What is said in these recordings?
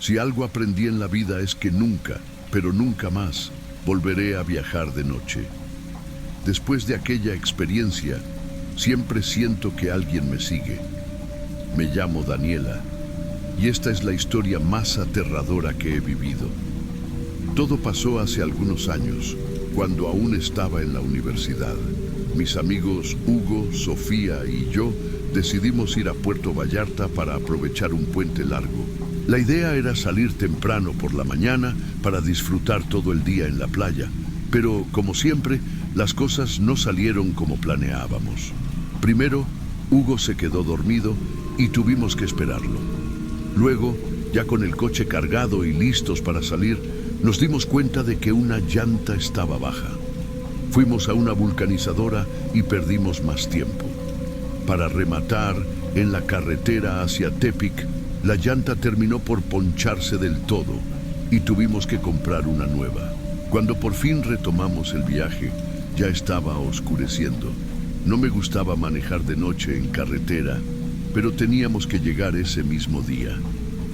Si algo aprendí en la vida es que nunca, pero nunca más, volveré a viajar de noche. Después de aquella experiencia, siempre siento que alguien me sigue. Me llamo Daniela, y esta es la historia más aterradora que he vivido. Todo pasó hace algunos años, cuando aún estaba en la universidad. Mis amigos Hugo, Sofía y yo decidimos ir a Puerto Vallarta para aprovechar un puente largo. La idea era salir temprano por la mañana para disfrutar todo el día en la playa, pero como siempre, las cosas no salieron como planeábamos. Primero, Hugo se quedó dormido y tuvimos que esperarlo. Luego, ya con el coche cargado y listos para salir, nos dimos cuenta de que una llanta estaba baja. Fuimos a una vulcanizadora y perdimos más tiempo. Para rematar, en la carretera hacia Tepic, la llanta terminó por poncharse del todo y tuvimos que comprar una nueva. Cuando por fin retomamos el viaje, ya estaba oscureciendo. No me gustaba manejar de noche en carretera, pero teníamos que llegar ese mismo día.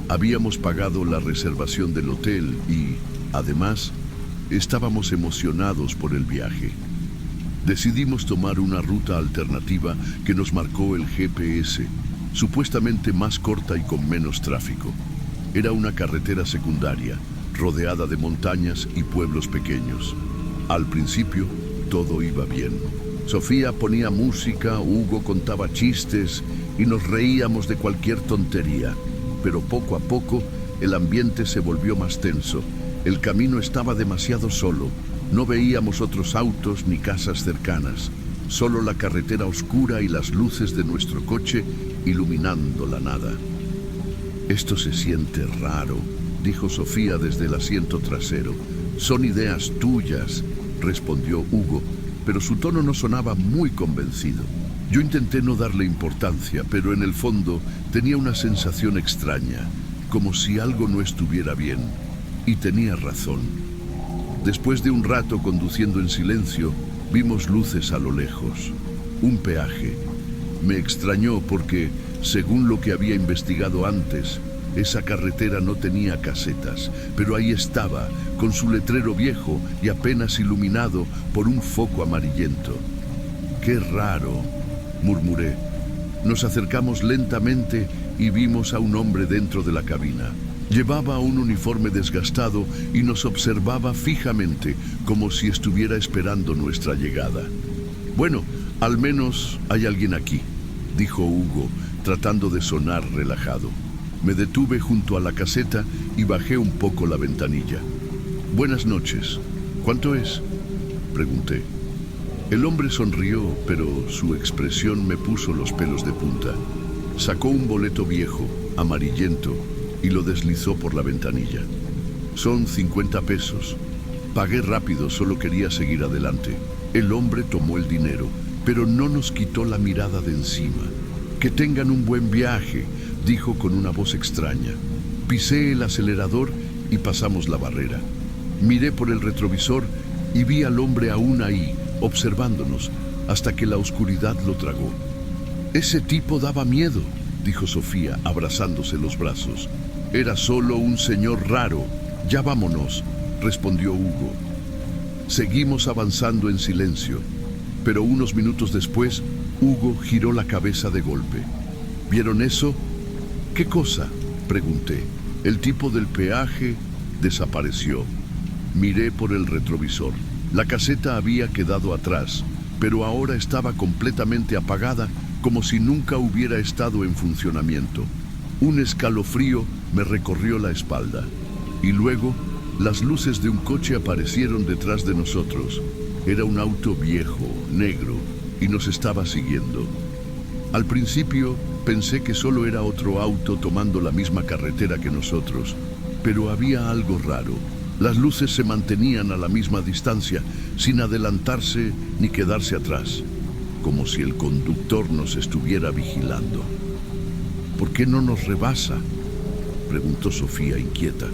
Habíamos pagado la reservación del hotel y, además, estábamos emocionados por el viaje. Decidimos tomar una ruta alternativa que nos marcó el GPS, supuestamente más corta y con menos tráfico. Era una carretera secundaria, rodeada de montañas y pueblos pequeños. Al principio, todo iba bien. Sofía ponía música, Hugo contaba chistes y nos reíamos de cualquier tontería. Pero poco a poco, el ambiente se volvió más tenso. El camino estaba demasiado solo. No veíamos otros autos ni casas cercanas. Solo la carretera oscura y las luces de nuestro coche iluminando la nada. Esto se siente raro, dijo Sofía desde el asiento trasero. Son ideas tuyas, respondió Hugo, pero su tono no sonaba muy convencido. Yo intenté no darle importancia, pero en el fondo tenía una sensación extraña, como si algo no estuviera bien. Y tenía razón. Después de un rato conduciendo en silencio, vimos luces a lo lejos. Un peaje. Me extrañó porque, según lo que había investigado antes, esa carretera no tenía casetas, pero ahí estaba, con su letrero viejo y apenas iluminado por un foco amarillento. ¡Qué raro!, murmuré. Nos acercamos lentamente y vimos a un hombre dentro de la cabina. Llevaba un uniforme desgastado y nos observaba fijamente, como si estuviera esperando nuestra llegada. Bueno, al menos hay alguien aquí, dijo Hugo, tratando de sonar relajado. Me detuve junto a la caseta y bajé un poco la ventanilla. Buenas noches. ¿Cuánto es?, pregunté. El hombre sonrió, pero su expresión me puso los pelos de punta. Sacó un boleto viejo, amarillento, y lo deslizó por la ventanilla. Son 50 pesos. Pagué rápido, solo quería seguir adelante. El hombre tomó el dinero, pero no nos quitó la mirada de encima. Que tengan un buen viaje, dijo con una voz extraña. Pisé el acelerador y pasamos la barrera. Miré por el retrovisor y vi al hombre aún ahí, observándonos, hasta que la oscuridad lo tragó. Ese tipo daba miedo, dijo Sofía, abrazándose los brazos. Era solo un señor raro. Ya vámonos, respondió Hugo. Seguimos avanzando en silencio, pero unos minutos después, Hugo giró la cabeza de golpe. ¿Vieron eso? ¿Qué cosa?, pregunté. El tipo del peaje desapareció. Miré por el retrovisor. La caseta había quedado atrás, pero ahora estaba completamente apagada, como si nunca hubiera estado en funcionamiento. Un escalofrío me recorrió la espalda. Y luego, las luces de un coche aparecieron detrás de nosotros. Era un auto viejo, negro, y nos estaba siguiendo. Al principio, pensé que solo era otro auto tomando la misma carretera que nosotros, pero había algo raro. Las luces se mantenían a la misma distancia, sin adelantarse ni quedarse atrás, como si el conductor nos estuviera vigilando. ¿Por qué no nos rebasa?, preguntó Sofía inquieta.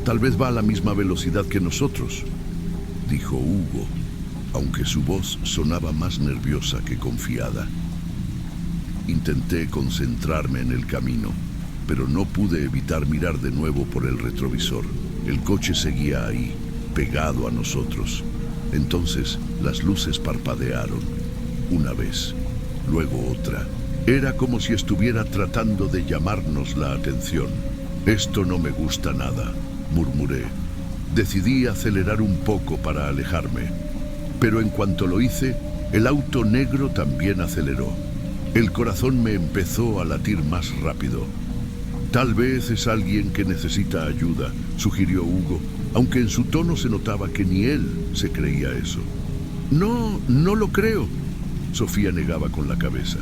Tal vez va a la misma velocidad que nosotros, dijo Hugo, aunque su voz sonaba más nerviosa que confiada. Intenté concentrarme en el camino. pero no pude evitar mirar de nuevo por el retrovisor. El coche seguía ahí, pegado a nosotros. Entonces las luces parpadearon, una vez, luego otra. Era como si estuviera tratando de llamarnos la atención. «Esto no me gusta nada», murmuré. Decidí acelerar un poco para alejarme, pero en cuanto lo hice, el auto negro también aceleró. El corazón me empezó a latir más rápido. «Tal vez es alguien que necesita ayuda», sugirió Hugo, aunque en su tono se notaba que ni él se creía eso. No lo creo», Sofía negaba con la cabeza.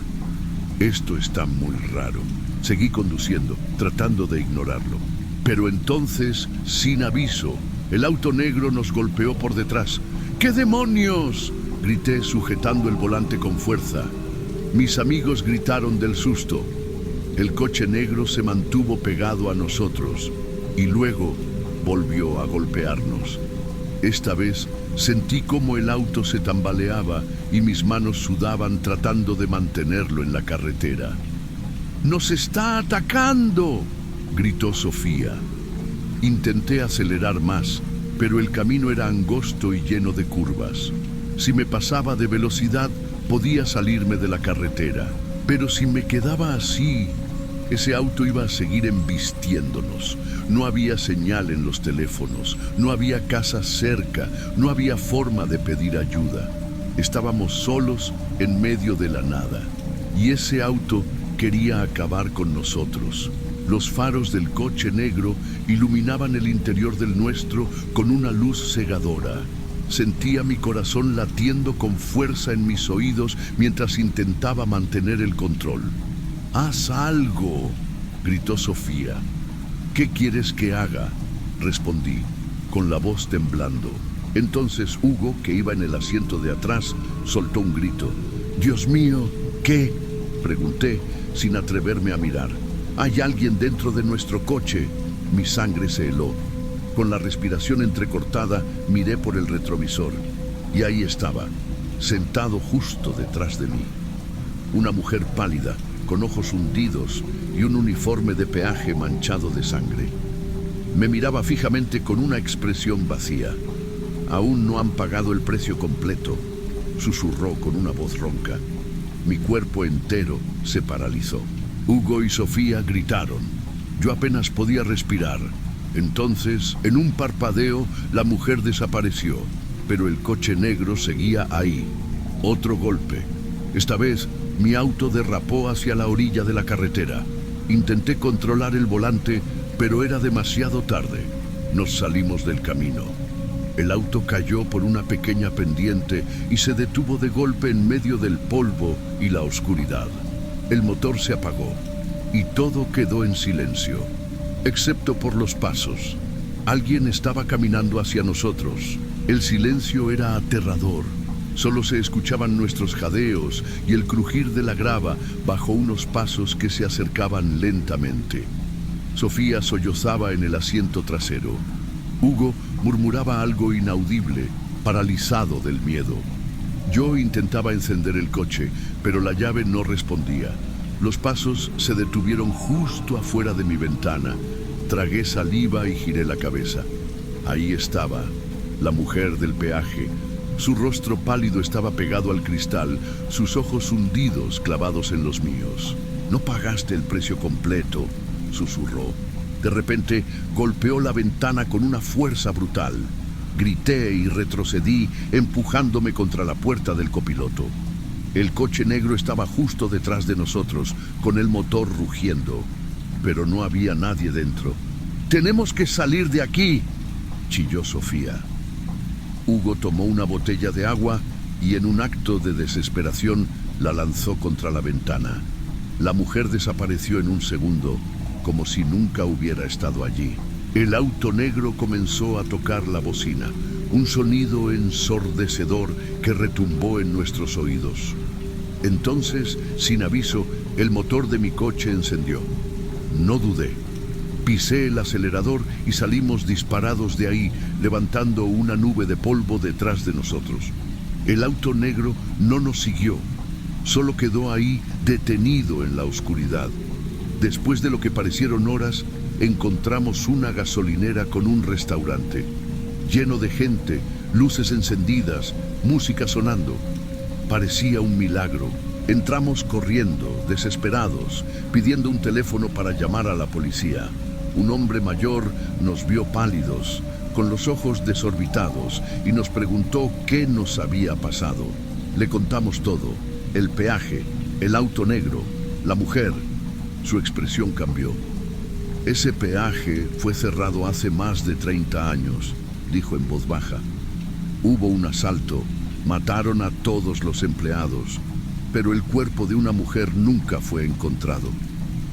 «Esto está muy raro». Seguí conduciendo, tratando de ignorarlo. Pero entonces, sin aviso, el auto negro nos golpeó por detrás. «¡Qué demonios!», grité sujetando el volante con fuerza. Mis amigos gritaron del susto. El coche negro se mantuvo pegado a nosotros y luego volvió a golpearnos. Esta vez sentí como el auto se tambaleaba y mis manos sudaban tratando de mantenerlo en la carretera. «¡Nos está atacando!», gritó Sofía. Intenté acelerar más, pero el camino era angosto y lleno de curvas. Si me pasaba de velocidad, podía salirme de la carretera. Pero si me quedaba así, ese auto iba a seguir embistiéndonos. No había señal en los teléfonos, no había casa cerca, no había forma de pedir ayuda. Estábamos solos en medio de la nada. Y ese auto quería acabar con nosotros. Los faros del coche negro iluminaban el interior del nuestro con una luz cegadora. Sentía mi corazón latiendo con fuerza en mis oídos mientras intentaba mantener el control. «¡Haz algo!», gritó Sofía. «¿Qué quieres que haga?», respondí, con la voz temblando. Entonces Hugo, que iba en el asiento de atrás, soltó un grito. «¡Dios mío! ¿Qué?», pregunté, sin atreverme a mirar. «Hay alguien dentro de nuestro coche». Mi sangre se heló. Con la respiración entrecortada, miré por el retrovisor. Y ahí estaba, sentado justo detrás de mí. Una mujer pálida, con ojos hundidos y un uniforme de peaje manchado de sangre. Me miraba fijamente con una expresión vacía. «Aún no han pagado el precio completo», susurró con una voz ronca. Mi cuerpo entero se paralizó. Hugo y Sofía gritaron. Yo apenas podía respirar. Entonces, en un parpadeo, la mujer desapareció, pero el coche negro seguía ahí. Otro golpe. Esta vez, mi auto derrapó hacia la orilla de la carretera. Intenté controlar el volante, pero era demasiado tarde. Nos salimos del camino. El auto cayó por una pequeña pendiente y se detuvo de golpe en medio del polvo y la oscuridad. El motor se apagó y todo quedó en silencio, excepto por los pasos. Alguien estaba caminando hacia nosotros. El silencio era aterrador. Solo se escuchaban nuestros jadeos y el crujir de la grava bajo unos pasos que se acercaban lentamente. Sofía sollozaba en el asiento trasero. Hugo murmuraba algo inaudible, paralizado del miedo. Yo intentaba encender el coche, pero la llave no respondía. Los pasos se detuvieron justo afuera de mi ventana. Tragué saliva y giré la cabeza. Ahí estaba, la mujer del peaje. Su rostro pálido estaba pegado al cristal, sus ojos hundidos clavados en los míos. «No pagaste el precio completo», susurró. De repente golpeó la ventana con una fuerza brutal. Grité y retrocedí, empujándome contra la puerta del copiloto. El coche negro estaba justo detrás de nosotros, con el motor rugiendo. Pero no había nadie dentro. «¡Tenemos que salir de aquí!», chilló Sofía. Hugo tomó una botella de agua y en un acto de desesperación la lanzó contra la ventana. La mujer desapareció en un segundo, como si nunca hubiera estado allí. El auto negro comenzó a tocar la bocina, un sonido ensordecedor que retumbó en nuestros oídos. Entonces, sin aviso, el motor de mi coche encendió. No dudé. Pisé el acelerador y salimos disparados de ahí, levantando una nube de polvo detrás de nosotros. El auto negro no nos siguió, solo quedó ahí detenido en la oscuridad. Después de lo que parecieron horas, encontramos una gasolinera con un restaurante, lleno de gente, luces encendidas, música sonando. Parecía un milagro. Entramos corriendo, desesperados, pidiendo un teléfono para llamar a la policía. Un hombre mayor nos vio pálidos, con los ojos desorbitados, y nos preguntó qué nos había pasado. Le contamos todo: el peaje, el auto negro, la mujer. Su expresión cambió. Ese peaje fue cerrado hace más de 30 años, dijo en voz baja. Hubo un asalto, mataron a todos los empleados, pero el cuerpo de una mujer nunca fue encontrado.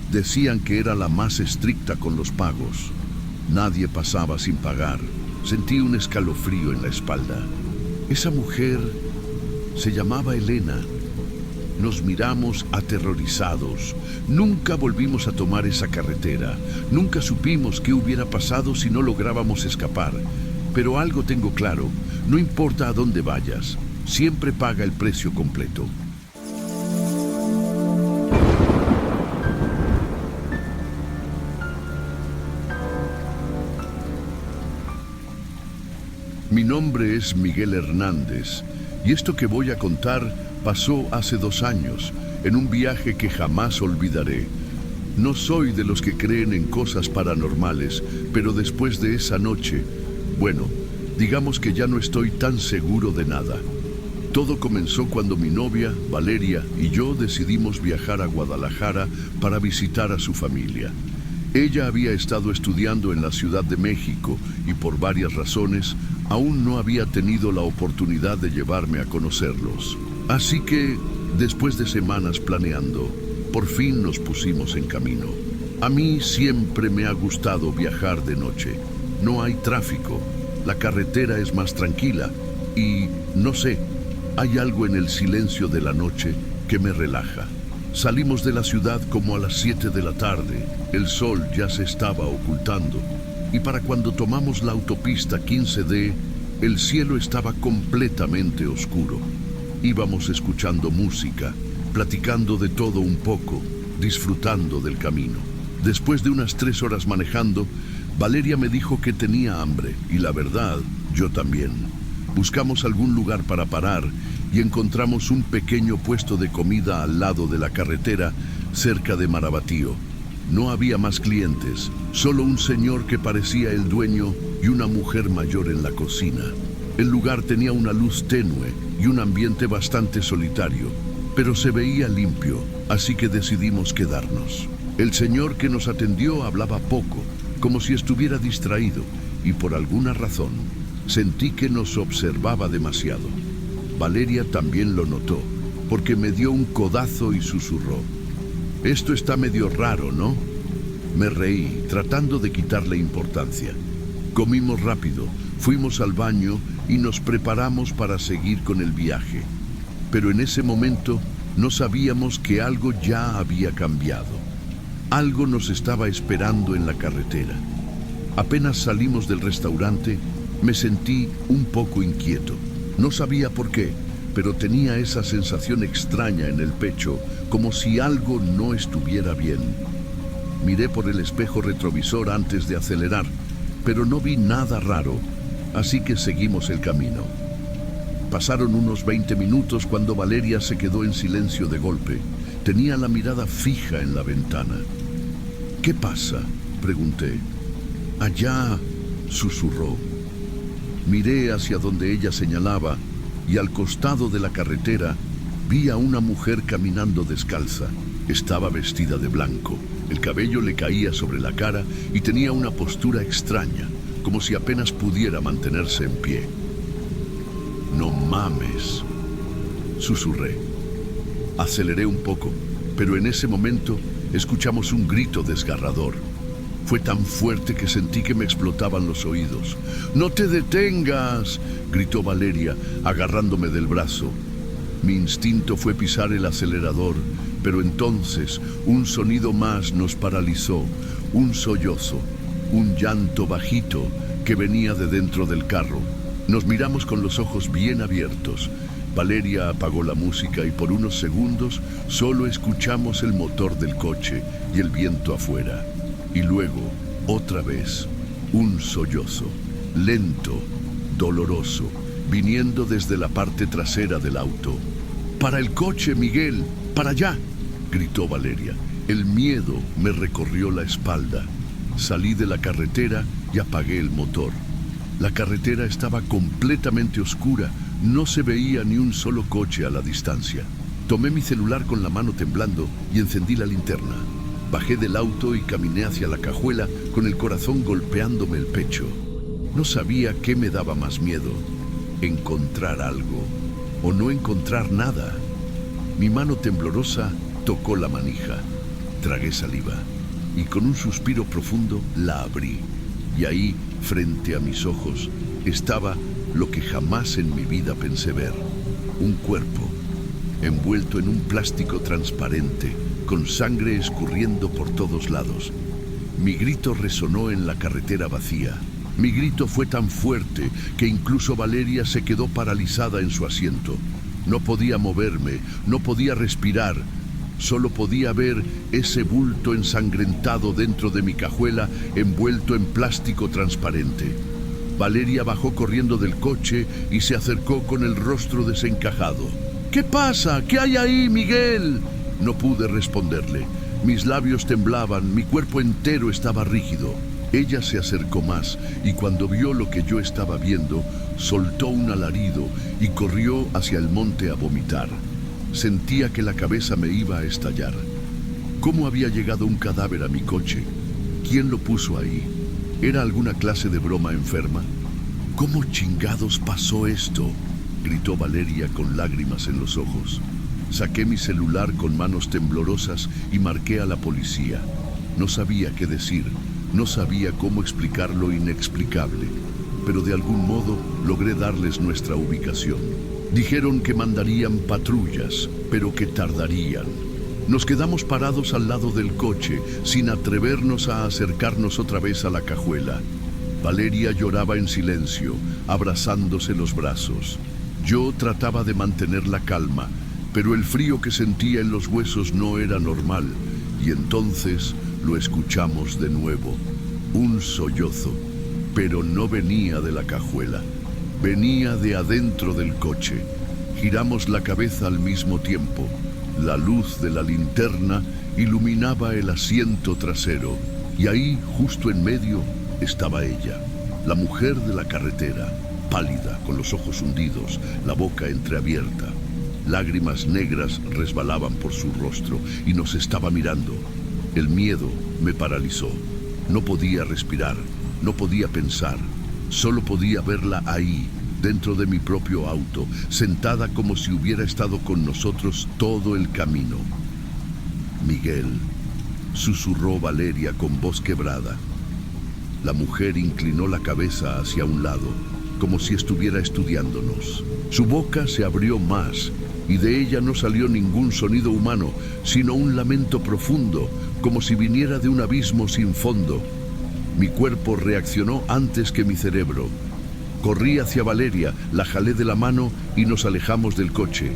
Decían que era la más estricta con los pagos. Nadie pasaba sin pagar. Sentí un escalofrío en la espalda. Esa mujer se llamaba Elena. Nos miramos aterrorizados. Nunca volvimos a tomar esa carretera. Nunca supimos qué hubiera pasado si no lográbamos escapar. Pero algo tengo claro: no importa a dónde vayas, siempre paga el precio completo. Mi nombre es Miguel Hernández, y esto que voy a contar pasó hace 2 años, en un viaje que jamás olvidaré. No soy de los que creen en cosas paranormales, pero después de esa noche, bueno, digamos que ya no estoy tan seguro de nada. Todo comenzó cuando mi novia, Valeria, y yo decidimos viajar a Guadalajara para visitar a su familia. Ella había estado estudiando en la Ciudad de México y por varias razones aún no había tenido la oportunidad de llevarme a conocerlos. Así que, después de semanas planeando, por fin nos pusimos en camino. A mí siempre me ha gustado viajar de noche. No hay tráfico, la carretera es más tranquila y, no sé, hay algo en el silencio de la noche que me relaja. Salimos de la ciudad como a las 7 de la tarde. El sol ya se estaba ocultando y para cuando tomamos la autopista 15D, el cielo estaba completamente oscuro. Íbamos escuchando música, platicando de todo un poco, disfrutando del camino. Después de unas 3 horas manejando, Valeria me dijo que tenía hambre y la verdad, yo también. Buscamos algún lugar para parar y encontramos un pequeño puesto de comida al lado de la carretera, cerca de Marabatío. No había más clientes, solo un señor que parecía el dueño y una mujer mayor en la cocina. El lugar tenía una luz tenue y un ambiente bastante solitario, pero se veía limpio, así que decidimos quedarnos. El señor que nos atendió hablaba poco, como si estuviera distraído, y por alguna razón sentí que nos observaba demasiado. Valeria también lo notó, porque me dio un codazo y susurró: «Esto está medio raro, ¿no?». Me reí, tratando de quitarle importancia. Comimos rápido, fuimos al baño y nos preparamos para seguir con el viaje. Pero en ese momento no sabíamos que algo ya había cambiado. Algo nos estaba esperando en la carretera. Apenas salimos del restaurante, me sentí un poco inquieto. No sabía por qué, pero tenía esa sensación extraña en el pecho, como si algo no estuviera bien. Miré por el espejo retrovisor antes de acelerar, pero no vi nada raro, así que seguimos el camino. Pasaron unos 20 minutos cuando Valeria se quedó en silencio de golpe. Tenía la mirada fija en la ventana. «¿Qué pasa?», pregunté. «Allá», susurró. Miré hacia donde ella señalaba y al costado de la carretera vi a una mujer caminando descalza. Estaba vestida de blanco, el cabello le caía sobre la cara y tenía una postura extraña, como si apenas pudiera mantenerse en pie. «No mames», susurré. Aceleré un poco, pero en ese momento escuchamos un grito desgarrador. Fue tan fuerte que sentí que me explotaban los oídos. «¡No te detengas!», gritó Valeria, agarrándome del brazo. Mi instinto fue pisar el acelerador, pero entonces un sonido más nos paralizó, un sollozo, un llanto bajito que venía de dentro del carro. Nos miramos con los ojos bien abiertos. Valeria apagó la música y por unos segundos solo escuchamos el motor del coche y el viento afuera. Y luego, otra vez, un sollozo, lento, doloroso, viniendo desde la parte trasera del auto. ¡Para el coche, Miguel! ¡Para allá!, gritó Valeria. El miedo me recorrió la espalda. Salí de la carretera y apagué el motor. La carretera estaba completamente oscura. No se veía ni un solo coche a la distancia. Tomé mi celular con la mano temblando y encendí la linterna. Bajé del auto y caminé hacia la cajuela con el corazón golpeándome el pecho. No sabía qué me daba más miedo: encontrar algo o no encontrar nada. Mi mano temblorosa tocó la manija. Tragué saliva y con un suspiro profundo la abrí. Y ahí, frente a mis ojos, estaba lo que jamás en mi vida pensé ver: un cuerpo, envuelto en un plástico transparente, con sangre escurriendo por todos lados. Mi grito resonó en la carretera vacía. Mi grito fue tan fuerte que incluso Valeria se quedó paralizada en su asiento. No podía moverme, no podía respirar. Solo podía ver ese bulto ensangrentado dentro de mi cajuela, envuelto en plástico transparente. Valeria bajó corriendo del coche y se acercó con el rostro desencajado. «¿Qué pasa? ¿Qué hay ahí, Miguel?». No pude responderle. Mis labios temblaban, mi cuerpo entero estaba rígido. Ella se acercó más y cuando vio lo que yo estaba viendo, soltó un alarido y corrió hacia el monte a vomitar. Sentía que la cabeza me iba a estallar. ¿Cómo había llegado un cadáver a mi coche? ¿Quién lo puso ahí? ¿Era alguna clase de broma enferma? ¿Cómo chingados pasó esto?, gritó Valeria con lágrimas en los ojos. Saqué mi celular con manos temblorosas y marqué a la policía. No sabía qué decir, no sabía cómo explicar lo inexplicable, pero de algún modo logré darles nuestra ubicación. Dijeron que mandarían patrullas, pero que tardarían. Nos quedamos parados al lado del coche, sin atrevernos a acercarnos otra vez a la cajuela. Valeria lloraba en silencio, abrazándose los brazos. Yo trataba de mantener la calma, pero el frío que sentía en los huesos no era normal, y entonces lo escuchamos de nuevo. Un sollozo, pero no venía de la cajuela, venía de adentro del coche. Giramos la cabeza al mismo tiempo. La luz de la linterna iluminaba el asiento trasero, y ahí, justo en medio, estaba ella, la mujer de la carretera, pálida, con los ojos hundidos, la boca entreabierta. Lágrimas negras resbalaban por su rostro y nos estaba mirando. El miedo me paralizó. No podía respirar, no podía pensar. Solo podía verla ahí, dentro de mi propio auto, sentada como si hubiera estado con nosotros todo el camino. «Miguel», susurró Valeria con voz quebrada. La mujer inclinó la cabeza hacia un lado, como si estuviera estudiándonos. Su boca se abrió más, y de ella no salió ningún sonido humano, sino un lamento profundo, como si viniera de un abismo sin fondo. Mi cuerpo reaccionó antes que mi cerebro. Corrí hacia Valeria, la jalé de la mano y nos alejamos del coche.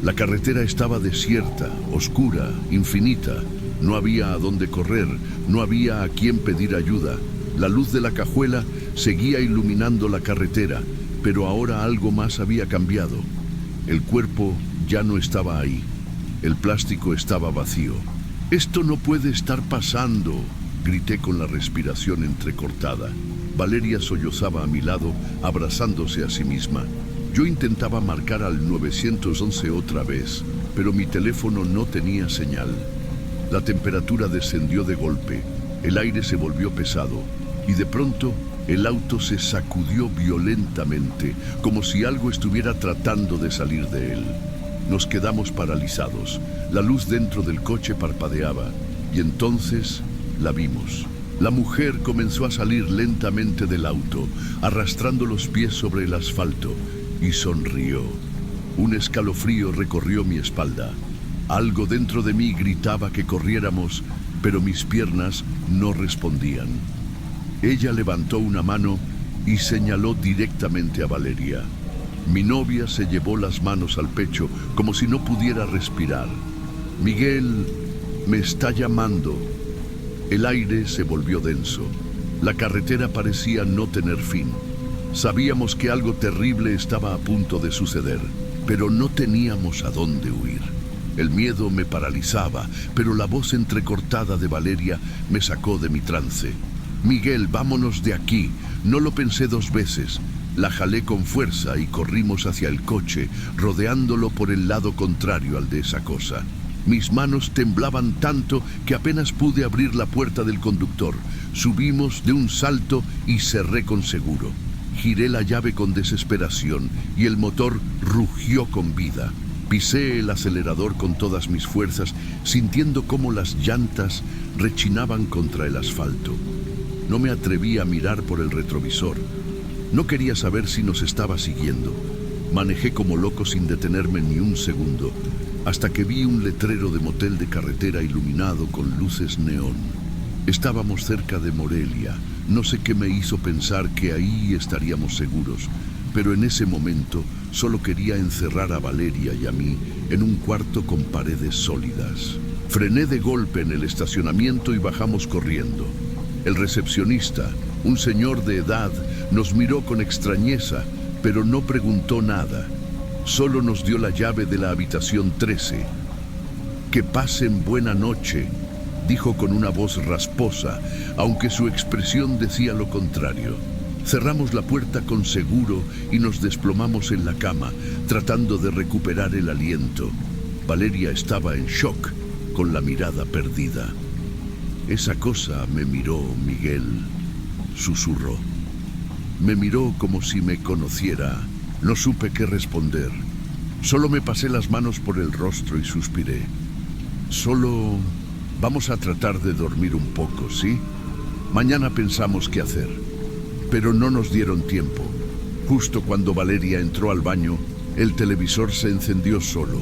La carretera estaba desierta, oscura, infinita. No había a dónde correr, no había a quién pedir ayuda. La luz de la cajuela seguía iluminando la carretera, pero ahora algo más había cambiado. El cuerpo ya no estaba ahí. El plástico estaba vacío. «Esto no puede estar pasando», grité con la respiración entrecortada. Valeria sollozaba a mi lado, abrazándose a sí misma. Yo intentaba marcar al 911 otra vez, pero mi teléfono no tenía señal. La temperatura descendió de golpe, el aire se volvió pesado, y de pronto el auto se sacudió violentamente, como si algo estuviera tratando de salir de él. Nos quedamos paralizados. La luz dentro del coche parpadeaba, y entonces la vimos. La mujer comenzó a salir lentamente del auto, arrastrando los pies sobre el asfalto, y sonrió. Un escalofrío recorrió mi espalda. Algo dentro de mí gritaba que corriéramos, pero mis piernas no respondían. Ella levantó una mano y señaló directamente a Valeria. Mi novia se llevó las manos al pecho como si no pudiera respirar. Miguel, me está llamando. El aire se volvió denso. La carretera parecía no tener fin. Sabíamos que algo terrible estaba a punto de suceder, pero no teníamos a dónde huir. El miedo me paralizaba, pero la voz entrecortada de Valeria me sacó de mi trance. Miguel, vámonos de aquí. No lo pensé dos veces. La jalé con fuerza y corrimos hacia el coche, rodeándolo por el lado contrario al de esa cosa. Mis manos temblaban tanto que apenas pude abrir la puerta del conductor. Subimos de un salto y cerré con seguro. Giré la llave con desesperación y el motor rugió con vida. Pisé el acelerador con todas mis fuerzas, sintiendo cómo las llantas rechinaban contra el asfalto. No me atreví a mirar por el retrovisor. No quería saber si nos estaba siguiendo. Manejé como loco sin detenerme ni un segundo, hasta que vi un letrero de motel de carretera iluminado con luces neón. Estábamos cerca de Morelia. No sé qué me hizo pensar que ahí estaríamos seguros, pero en ese momento solo quería encerrar a Valeria y a mí en un cuarto con paredes sólidas. Frené de golpe en el estacionamiento y bajamos corriendo. El recepcionista, un señor de edad, nos miró con extrañeza, pero no preguntó nada. Solo nos dio la llave de la habitación 13. «Que pasen buena noche», dijo con una voz rasposa, aunque su expresión decía lo contrario. Cerramos la puerta con seguro y nos desplomamos en la cama, tratando de recuperar el aliento. Valeria estaba en shock, con la mirada perdida. «Esa cosa me miró, Miguel», susurró. Me miró como si me conociera. No supe qué responder. Solo me pasé las manos por el rostro y suspiré. «Solo vamos a tratar de dormir un poco, ¿sí? Mañana pensamos qué hacer». Pero no nos dieron tiempo. Justo cuando Valeria entró al baño, el televisor se encendió solo.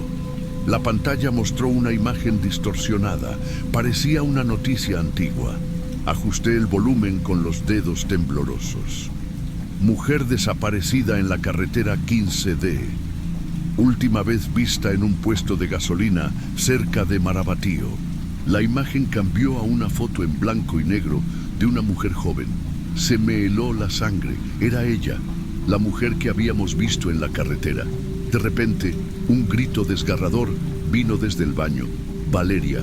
La pantalla mostró una imagen distorsionada. Parecía una noticia antigua. Ajusté el volumen con los dedos temblorosos. Mujer desaparecida en la carretera 15D. Última vez vista en un puesto de gasolina cerca de Marabatío. La imagen cambió a una foto en blanco y negro de una mujer joven. Se me heló la sangre. Era ella, la mujer que habíamos visto en la carretera. De repente, un grito desgarrador vino desde el baño. «Valeria».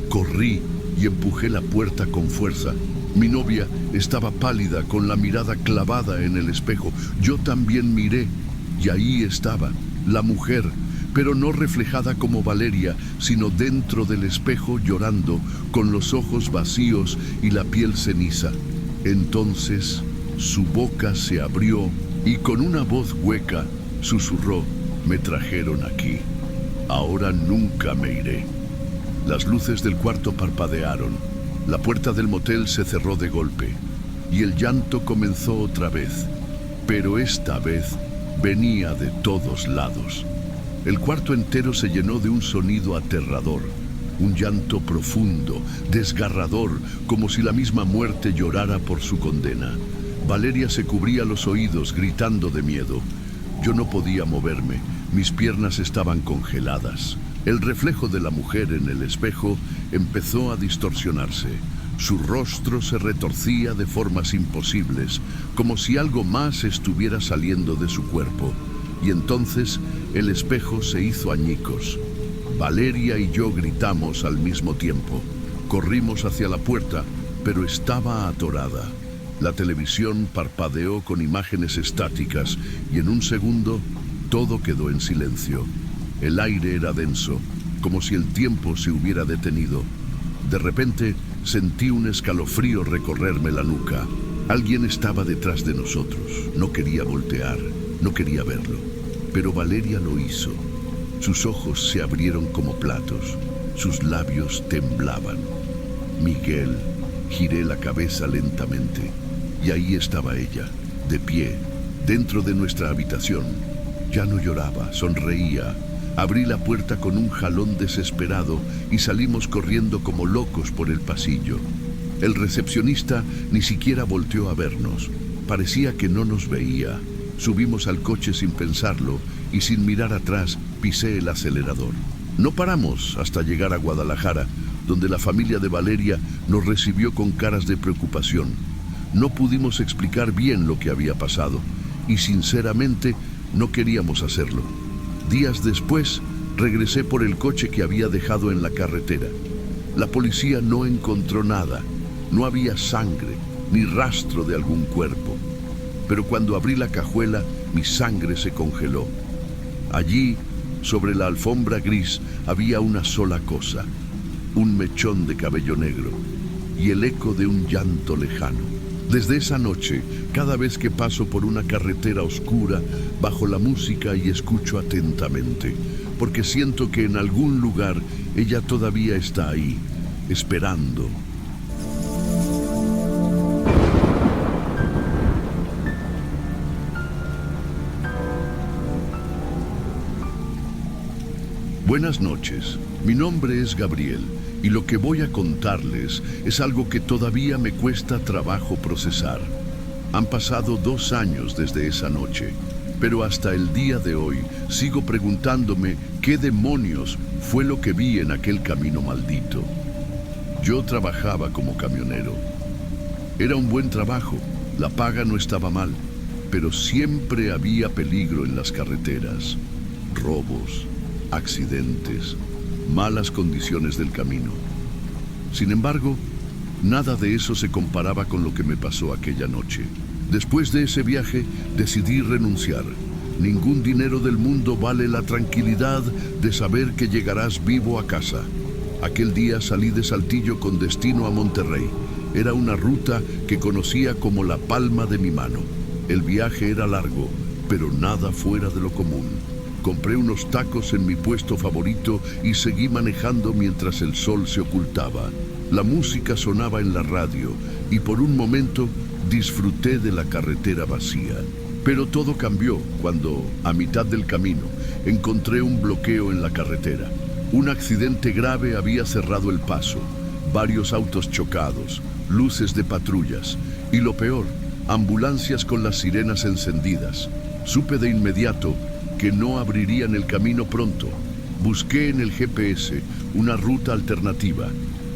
Corrí y empujé la puerta con fuerza. Mi novia estaba pálida, con la mirada clavada en el espejo. Yo también miré, y ahí estaba, la mujer, pero no reflejada como Valeria, sino dentro del espejo llorando, con los ojos vacíos y la piel ceniza. Entonces, su boca se abrió y con una voz hueca susurró: «Me trajeron aquí. Ahora nunca me iré». Las luces del cuarto parpadearon. La puerta del motel se cerró de golpe y el llanto comenzó otra vez, pero esta vez venía de todos lados. El cuarto entero se llenó de un sonido aterrador, un llanto profundo, desgarrador, como si la misma muerte llorara por su condena. Valeria se cubría los oídos, gritando de miedo. Yo no podía moverme, mis piernas estaban congeladas. El reflejo de la mujer en el espejo empezó a distorsionarse. Su rostro se retorcía de formas imposibles, como si algo más estuviera saliendo de su cuerpo. Y entonces el espejo se hizo añicos. Valeria y yo gritamos al mismo tiempo. Corrimos hacia la puerta, pero estaba atorada. La televisión parpadeó con imágenes estáticas y en un segundo todo quedó en silencio. El aire era denso, como si el tiempo se hubiera detenido. De repente sentí un escalofrío recorrerme la nuca. Alguien estaba detrás de nosotros. No quería voltear, no quería verlo. Pero Valeria lo hizo. Sus ojos se abrieron como platos. Sus labios temblaban. «Miguel». Giré la cabeza lentamente. Y ahí estaba ella, de pie, dentro de nuestra habitación. Ya no lloraba, sonreía. Abrí la puerta con un jalón desesperado y salimos corriendo como locos por el pasillo. El recepcionista ni siquiera volteó a vernos. Parecía que no nos veía. Subimos al coche sin pensarlo y sin mirar atrás pisé el acelerador. No paramos hasta llegar a Guadalajara, donde la familia de Valeria nos recibió con caras de preocupación. No pudimos explicar bien lo que había pasado y sinceramente no queríamos hacerlo. Días después, regresé por el coche que había dejado en la carretera. La policía no encontró nada, no había sangre ni rastro de algún cuerpo. Pero cuando abrí la cajuela, mi sangre se congeló. Allí, sobre la alfombra gris, había una sola cosa: un mechón de cabello negro y el eco de un llanto lejano. Desde esa noche, cada vez que paso por una carretera oscura, bajo la música y escucho atentamente, porque siento que en algún lugar ella todavía está ahí, esperando. Buenas noches, mi nombre es Gabriel y lo que voy a contarles es algo que todavía me cuesta trabajo procesar. Han pasado 2 años desde esa noche, pero hasta el día de hoy sigo preguntándome qué demonios fue lo que vi en aquel camino maldito. Yo trabajaba como camionero. Era un buen trabajo, la paga no estaba mal, pero siempre había peligro en las carreteras. Robos, accidentes, malas condiciones del camino. Sin embargo, nada de eso se comparaba con lo que me pasó aquella noche. Después de ese viaje, decidí renunciar. Ningún dinero del mundo vale la tranquilidad de saber que llegarás vivo a casa. Aquel día salí de Saltillo con destino a Monterrey. Era una ruta que conocía como la palma de mi mano. El viaje era largo, pero nada fuera de lo común. Compré unos tacos en mi puesto favorito y seguí manejando mientras el sol se ocultaba. La música sonaba en la radio y por un momento disfruté de la carretera vacía. Pero todo cambió cuando, a mitad del camino, encontré un bloqueo en la carretera. Un accidente grave había cerrado el paso, varios autos chocados, luces de patrullas y lo peor, ambulancias con las sirenas encendidas. Supe de inmediato que no abrirían el camino pronto. Busqué en el GPS una ruta alternativa.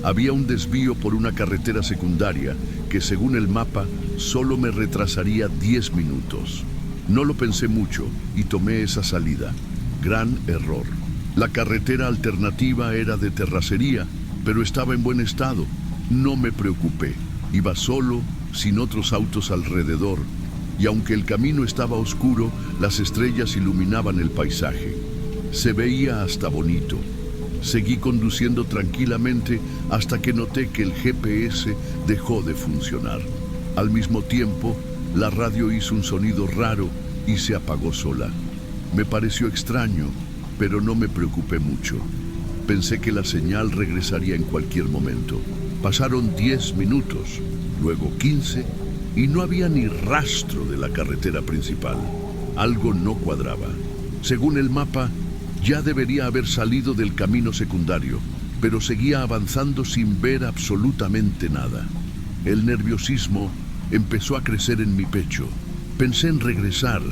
Había un desvío por una carretera secundaria que, según el mapa, solo me retrasaría 10 minutos. No lo pensé mucho y tomé esa salida. Gran error. La carretera alternativa era de terracería, pero estaba en buen estado. No me preocupé. Iba solo, sin otros autos alrededor. Y aunque el camino estaba oscuro, las estrellas iluminaban el paisaje. Se veía hasta bonito. Seguí conduciendo tranquilamente hasta que noté que el GPS dejó de funcionar. Al mismo tiempo, la radio hizo un sonido raro y se apagó sola. Me pareció extraño, pero no me preocupé mucho. Pensé que la señal regresaría en cualquier momento. Pasaron 10 minutos, luego 15, y no había ni rastro de la carretera principal. Algo no cuadraba. Según el mapa, ya debería haber salido del camino secundario, pero seguía avanzando sin ver absolutamente nada. El nerviosismo empezó a crecer en mi pecho. Pensé en regresar,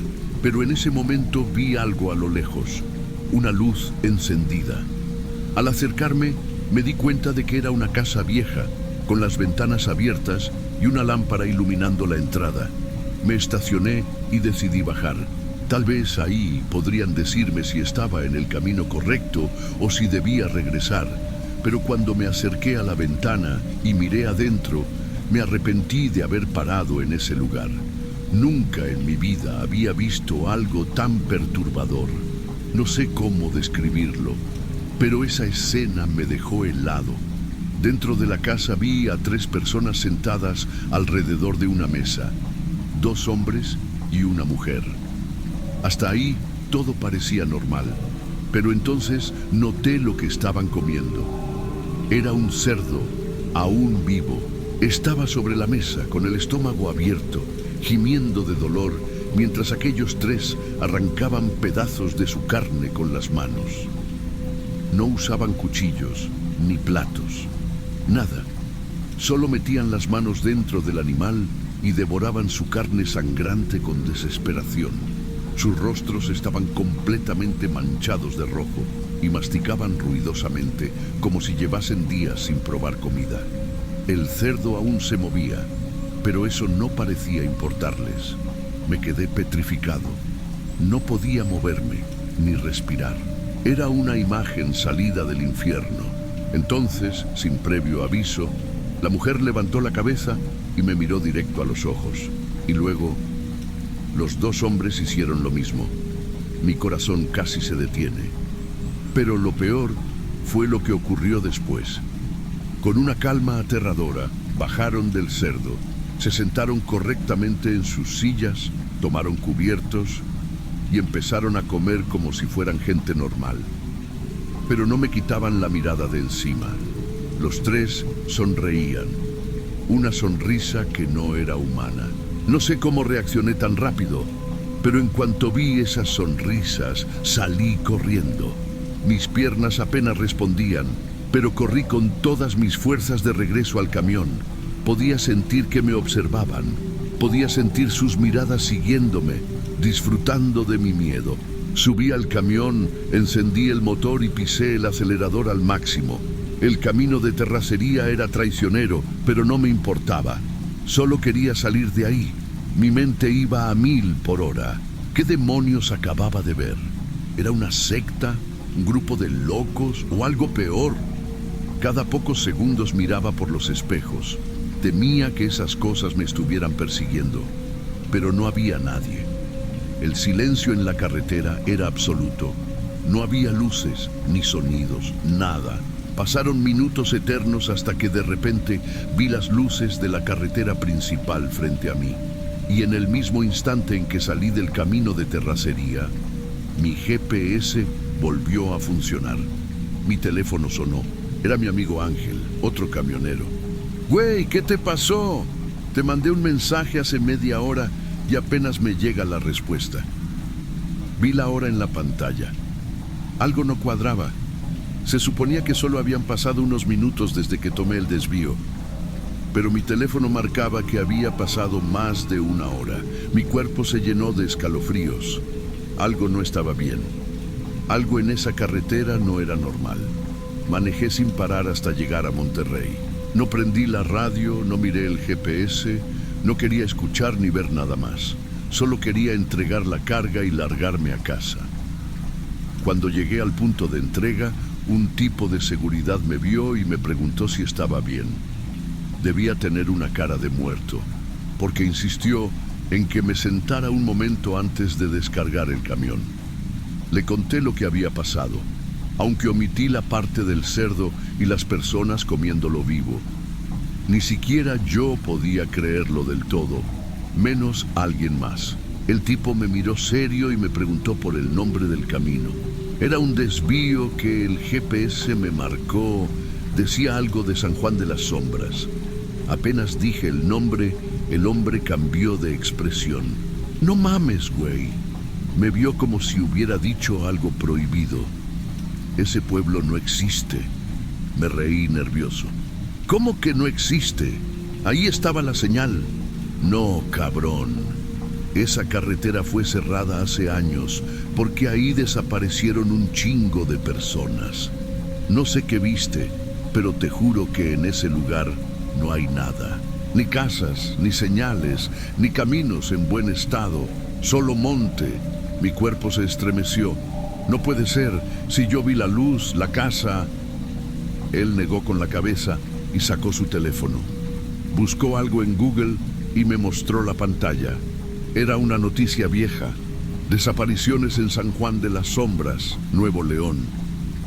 pero en ese momento vi algo a lo lejos, una luz encendida. Al acercarme, me di cuenta de que era una casa vieja, con las ventanas abiertas y una lámpara iluminando la entrada. Me estacioné y decidí bajar. Tal vez ahí podrían decirme si estaba en el camino correcto o si debía regresar. Pero cuando me acerqué a la ventana y miré adentro, me arrepentí de haber parado en ese lugar. Nunca en mi vida había visto algo tan perturbador. No sé cómo describirlo, pero esa escena me dejó helado. Dentro de la casa vi a 3 personas sentadas alrededor de una mesa, 2 hombres y una mujer. Hasta ahí todo parecía normal, pero entonces noté lo que estaban comiendo. Era un cerdo, aún vivo. Estaba sobre la mesa con el estómago abierto, gimiendo de dolor, mientras aquellos 3 arrancaban pedazos de su carne con las manos. No usaban cuchillos ni platos. Nada. Solo metían las manos dentro del animal y devoraban su carne sangrante con desesperación. Sus rostros estaban completamente manchados de rojo y masticaban ruidosamente, como si llevasen días sin probar comida. El cerdo aún se movía, pero eso no parecía importarles. Me quedé petrificado. No podía moverme ni respirar. Era una imagen salida del infierno. Entonces, sin previo aviso, la mujer levantó la cabeza y me miró directo a los ojos. Y luego, los dos hombres hicieron lo mismo. Mi corazón casi se detiene. Pero lo peor fue lo que ocurrió después. Con una calma aterradora, bajaron del cerdo, se sentaron correctamente en sus sillas, tomaron cubiertos y empezaron a comer como si fueran gente normal. Pero no me quitaban la mirada de encima. Los tres sonreían, una sonrisa que no era humana. No sé cómo reaccioné tan rápido, pero en cuanto vi esas sonrisas, salí corriendo. Mis piernas apenas respondían, pero corrí con todas mis fuerzas de regreso al camión. Podía sentir que me observaban, podía sentir sus miradas siguiéndome, disfrutando de mi miedo. Subí al camión, encendí el motor y pisé el acelerador al máximo. El camino de terracería era traicionero, pero no me importaba. Solo quería salir de ahí. Mi mente iba a 1000 por hora. ¿Qué demonios acababa de ver? ¿Era una secta? ¿Un grupo de locos? ¿O algo peor? Cada pocos segundos miraba por los espejos. Temía que esas cosas me estuvieran persiguiendo, pero no había nadie. El silencio en la carretera era absoluto. No había luces, ni sonidos, nada. Pasaron minutos eternos hasta que de repente vi las luces de la carretera principal frente a mí. Y en el mismo instante en que salí del camino de terracería, mi GPS volvió a funcionar. Mi teléfono sonó. Era mi amigo Ángel, otro camionero. Güey, ¿qué te pasó? Te mandé un mensaje hace media hora y apenas me llega la respuesta. Vi la hora en la pantalla. Algo no cuadraba. Se suponía que solo habían pasado unos minutos desde que tomé el desvío. Pero mi teléfono marcaba que había pasado más de una hora. Mi cuerpo se llenó de escalofríos. Algo no estaba bien. Algo en esa carretera no era normal. Manejé sin parar hasta llegar a Monterrey. No prendí la radio, no miré el GPS, no quería escuchar ni ver nada más. Solo quería entregar la carga y largarme a casa. Cuando llegué al punto de entrega, un tipo de seguridad me vio y me preguntó si estaba bien. Debía tener una cara de muerto, porque insistió en que me sentara un momento antes de descargar el camión. Le conté lo que había pasado, aunque omití la parte del cerdo y las personas comiéndolo vivo. Ni siquiera yo podía creerlo del todo, menos alguien más. El tipo me miró serio y me preguntó por el nombre del camino. Era un desvío que el GPS me marcó. Decía algo de San Juan de las Sombras. Apenas dije el nombre, el hombre cambió de expresión. No mames, güey. Me vio como si hubiera dicho algo prohibido. Ese pueblo no existe. Me reí nervioso. ¿Cómo que no existe? Ahí estaba la señal. No, cabrón. Esa carretera fue cerrada hace años porque ahí desaparecieron un chingo de personas. No sé qué viste, pero te juro que en ese lugar no hay nada. Ni casas, ni señales, ni caminos en buen estado. Solo monte. Mi cuerpo se estremeció. No puede ser, si yo vi la luz, la casa. Él negó con la cabeza y sacó su teléfono. Buscó algo en Google y me mostró la pantalla. Era una noticia vieja. Desapariciones en San Juan de las Sombras, Nuevo León.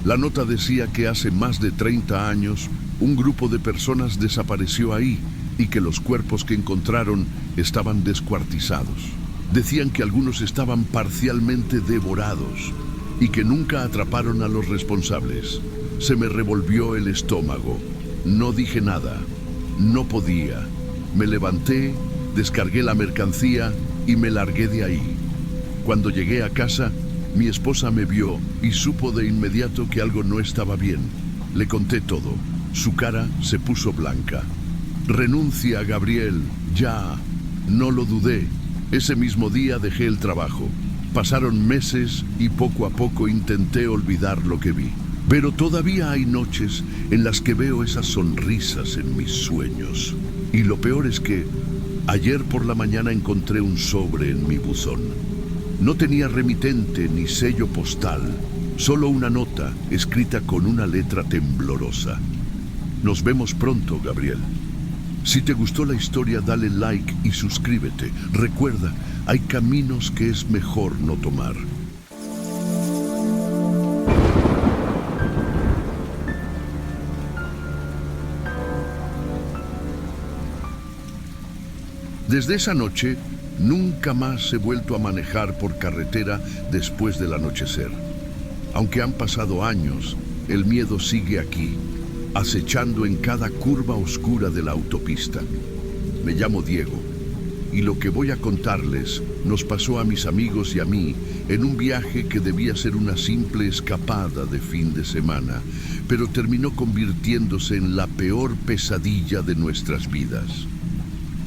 La nota decía que hace más de 30 años un grupo de personas desapareció ahí y que los cuerpos que encontraron estaban descuartizados. Decían que algunos estaban parcialmente devorados y que nunca atraparon a los responsables. Se me revolvió el estómago. No dije nada. No podía. Me levanté, descargué la mercancía y me largué de ahí. Cuando llegué a casa, mi esposa me vio y supo de inmediato que algo no estaba bien. Le conté todo. Su cara se puso blanca. Renuncia, Gabriel, ya. No lo dudé. Ese mismo día dejé el trabajo. Pasaron meses y poco a poco intenté olvidar lo que vi. Pero todavía hay noches en las que veo esas sonrisas en mis sueños. Y lo peor es que ayer por la mañana encontré un sobre en mi buzón. No tenía remitente ni sello postal, solo una nota escrita con una letra temblorosa. Nos vemos pronto, Gabriel. Si te gustó la historia, dale like y suscríbete. Recuerda, hay caminos que es mejor no tomar. Desde esa noche, nunca más he vuelto a manejar por carretera después del anochecer. Aunque han pasado años, el miedo sigue aquí, acechando en cada curva oscura de la autopista. Me llamo Diego, y lo que voy a contarles nos pasó a mis amigos y a mí en un viaje que debía ser una simple escapada de fin de semana, pero terminó convirtiéndose en la peor pesadilla de nuestras vidas.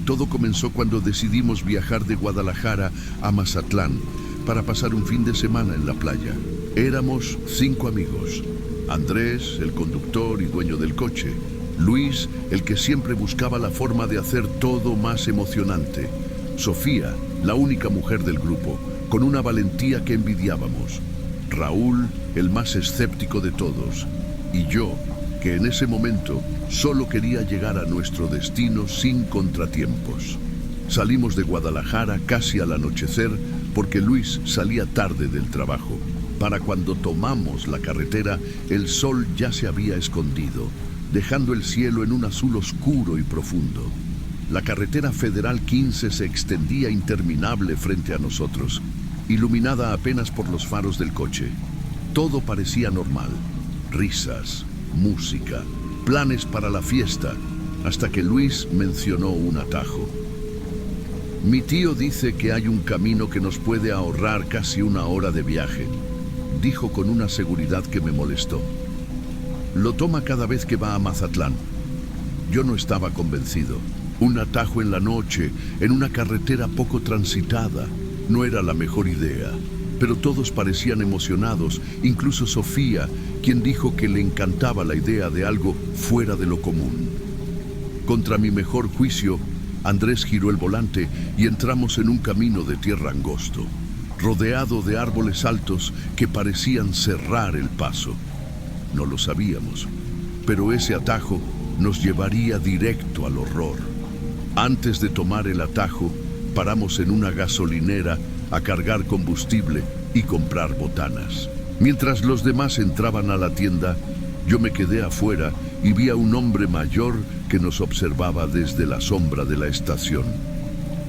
Todo comenzó cuando decidimos viajar de Guadalajara a Mazatlán para pasar un fin de semana en la playa. Éramos 5 amigos: Andrés, el conductor y dueño del coche; Luis, el que siempre buscaba la forma de hacer todo más emocionante; Sofía, la única mujer del grupo, con una valentía que envidiábamos; Raúl, el más escéptico de todos; y yo, que en ese momento solo quería llegar a nuestro destino sin contratiempos. Salimos de Guadalajara casi al anochecer porque Luis salía tarde del trabajo. Para cuando tomamos la carretera, el sol ya se había escondido, dejando el cielo en un azul oscuro y profundo. La carretera Federal 15 se extendía interminable frente a nosotros, iluminada apenas por los faros del coche. Todo parecía normal: risas, música, planes para la fiesta, hasta que Luis mencionó un atajo. Mi tío dice que hay un camino que nos puede ahorrar casi 1 hora de viaje, dijo con una seguridad que me molestó. Lo toma cada vez que va a Mazatlán. Yo no estaba convencido. Un atajo en la noche, en una carretera poco transitada, no era la mejor idea. Pero todos parecían emocionados, incluso Sofía, quien dijo que le encantaba la idea de algo fuera de lo común. Contra mi mejor juicio, Andrés giró el volante y entramos en un camino de tierra angosto, rodeado de árboles altos que parecían cerrar el paso. No lo sabíamos, pero ese atajo nos llevaría directo al horror. Antes de tomar el atajo, paramos en una gasolinera a cargar combustible y comprar botanas. Mientras los demás entraban a la tienda, yo me quedé afuera y vi a un hombre mayor que nos observaba desde la sombra de la estación.